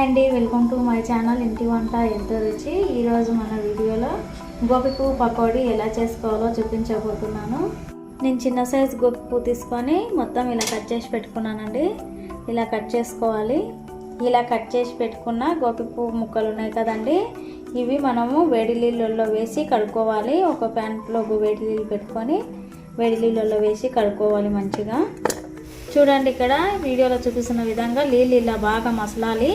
అండి, welcome to my channel ఇంటి వంట ఎంతో రుచి. ఈరోజు మన వీడియోలో గోబి పువ్వు పకోడీ ఎలా చేసుకోవాలో చూపించబోతున్నాను. నేను చిన్న సైజు గోబి పువ్వు తీసుకొని మొత్తం ఇలా కట్ చేసి పెట్టుకున్నానండి. ఇలా కట్ చేసుకోవాలి. ఇలా కట్ చేసి పెట్టుకున్న గోబి పువ్వు ముక్కలు ఉన్నాయి కదండి, ఇవి మనము వేడి నీళ్ళల్లో వేసి కడుక్కోవాలి. ఒక ప్యాన్లో వేడి నీళ్ళు పెట్టుకొని వేడి నీళ్ళల్లో వేసి కడుక్కోవాలి మంచిగా. చూడండి, ఇక్కడ వీడియోలో చూపిస్తున్న విధంగా నీళ్ళు ఇలా బాగా మసలాలి.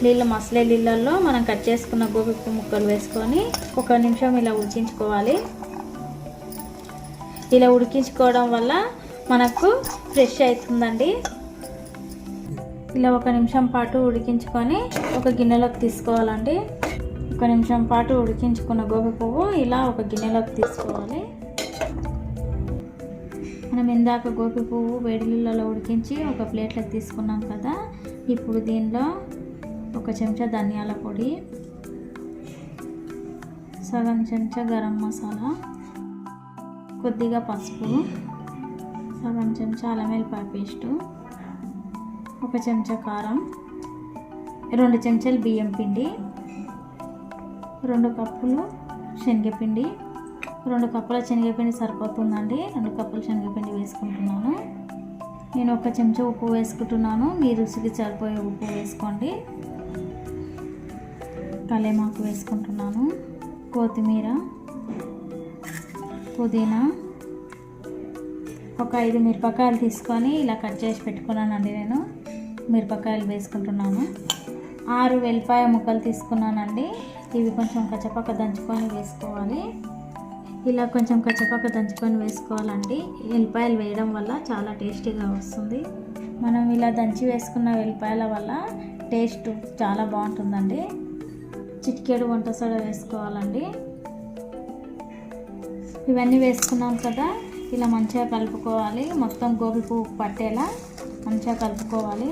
నీళ్ళు మసలే నీళ్ళల్లో మనం కట్ చేసుకున్న గోబి పువ్వు ముక్కలు వేసుకొని 1 నిమిషం ఇలా ఉడికించుకోవాలి. ఇలా ఉడికించుకోవడం వల్ల మనకు ఫ్రెష్ అవుతుందండి. ఇలా 1 నిమిషం పాటు ఉడికించుకొని ఒక గిన్నెలోకి తీసుకోవాలండి. 1 నిమిషం పాటు ఉడికించుకున్న గోబి పువ్వు ఇలా ఒక గిన్నెలోకి తీసుకోవాలి. మనం ఇందాక గోబి పువ్వు వేడి నీళ్ళలో ఉడికించి ఒక ప్లేట్లోకి తీసుకున్నాం కదా, ఇప్పుడు దీనిలో 1 చెంచా ధనియాల పొడి, సగం చెంచా గరం మసాలా, కొద్దిగా పసుపు, సగం చెంచా అల్లం వెల్లిపాయ పేస్టు, 1 చెంచా కారం, 2 చెంచాలు బియ్యం పిండి, 2 కప్పులు శనగపిండి. 2 కప్పుల శనగపిండి సరిపోతుందండి. 2 కప్పుల శనగపిండి వేసుకుంటున్నాను. నేను 1 చెంచా ఉప్పు వేసుకుంటున్నాను. మీ రుచికి సరిపోయే ఉప్పు వేసుకోండి. కలేమాకు వేసుకుంటున్నాను. కొత్తిమీర, పుదీనా, ఒక 5 మిరపకాయలు తీసుకొని ఇలా కట్ చేసి పెట్టుకున్నానండి. నేను మిరపకాయలు వేసుకుంటున్నాను. 6 వెల్లిపాయ ముక్కలు తీసుకున్నానండి. ఇవి కొంచెం కచ్చపక్క దంచుకొని వేసుకోవాలి. ఇలా కొంచెం కచ్చపక్క దంచుకొని వేసుకోవాలండి. వెల్లిపాయలు వేయడం వల్ల చాలా టేస్టీగా వస్తుంది. మనం ఇలా దంచి వేసుకున్న వెల్లిపాయల వల్ల టేస్ట్ చాలా బాగుంటుందండి. చిటికెడు వంట సోడా వేసుకోవాలండి. ఇవన్నీ వేసుకున్నాం కదా, ఇలా మంచిగా కలుపుకోవాలి. మొత్తం గోబి పువ్వు పట్టేలా మంచిగా కలుపుకోవాలి.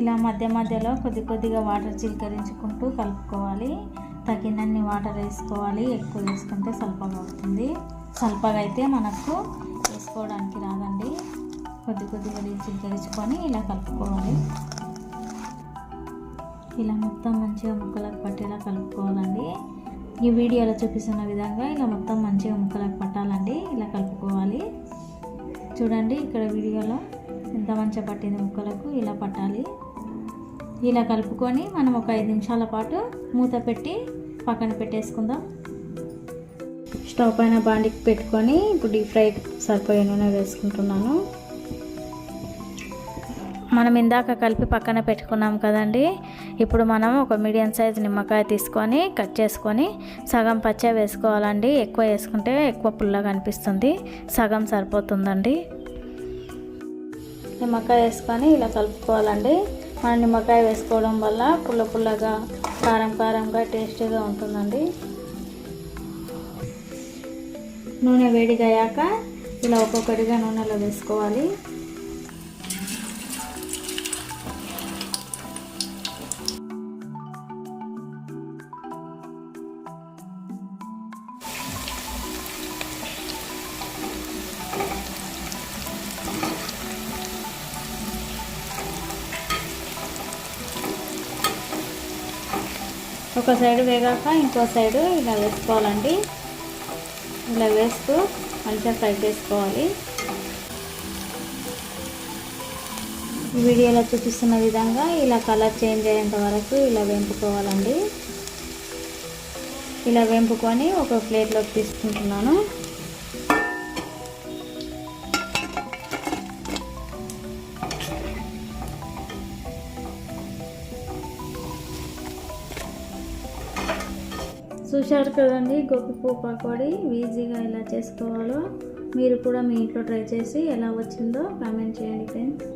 ఇలా మధ్య మధ్యలో కొద్దిగా వాటర్ చిలకరించుకుంటూ కలుపుకోవాలి. తగినన్ని వాటర్ వేసుకోవాలి. ఎక్కువ వేసుకుంటే సల్పగా అవుతుంది. సల్పగా అయితే మనకు వేసుకోవడానికి రాదండి. కొద్దిగా చిలకరించుకొని ఇలా కలుపుకోవాలి. ఇలా మొత్తం మంచిగా ముక్కలకు పట్టేలా కలుపుకోవాలండి. ఈ వీడియోలో చూపిస్తున్న విధంగా ఇలా మొత్తం మంచిగా ముక్కలకు పట్టాలండి. ఇలా కలుపుకోవాలి. చూడండి, ఇక్కడ వీడియోలో ఎంత మంచిగా పట్టింది ముక్కలకు, ఇలా పట్టాలి. ఇలా కలుపుకొని మనం ఒక 5 నిమిషాల పాటు మూత పెట్టి పక్కన పెట్టేసుకుందాం. స్టవ్ పైన బాండికి పెట్టుకొని ఇప్పుడు డీప్ ఫ్రై సరిపోయే నూనె వేసుకుంటున్నాను. మనం ఇందాక కలిపి పక్కన పెట్టుకున్నాం కదండి, ఇప్పుడు మనం ఒక మీడియం సైజ్ నిమ్మకాయ తీసుకొని కట్ చేసుకొని సగం పచ్చ వేసుకోవాలండి. ఎక్కువ వేసుకుంటే ఎక్కువ పుల్లగా అనిపిస్తుంది. సగం సరిపోతుందండి. నిమ్మకాయ వేసుకొని ఇలా కలుపుకోవాలండి. మనం నిమ్మకాయ వేసుకోవడం వల్ల పుల్లగా కారంగా టేస్టీగా ఉంటుందండి. నూనె వేడిగా అయ్యాక ఇలా ఒక్కొక్కటిగా నూనెలో వేసుకోవాలి. ఒక సైడ్ వేగాక ఇంకో సైడ్ ఇలా వేసుకోవాలండి. ఇలా వేస్తూ మంచిగా ఫ్రై చేసుకోవాలి. ఈ వీడియోలో చూపిస్తున్న విధంగా ఇలా కలర్ చేంజ్ అయ్యేంత వరకు ఇలా వేంపుకోవాలండి. ఇలా వేంపుకొని ఒక ప్లేట్లోకి తీసుకుంటున్నాను. చూశారు కదండి గోబి పువ్వు పకోడీ ఈజీగా ఎలా చేసుకోవాలో. మీరు కూడా మీ ఇంట్లో ట్రై చేసి ఎలా వచ్చిందో కామెంట్ చేయండి ఫ్రెండ్స్.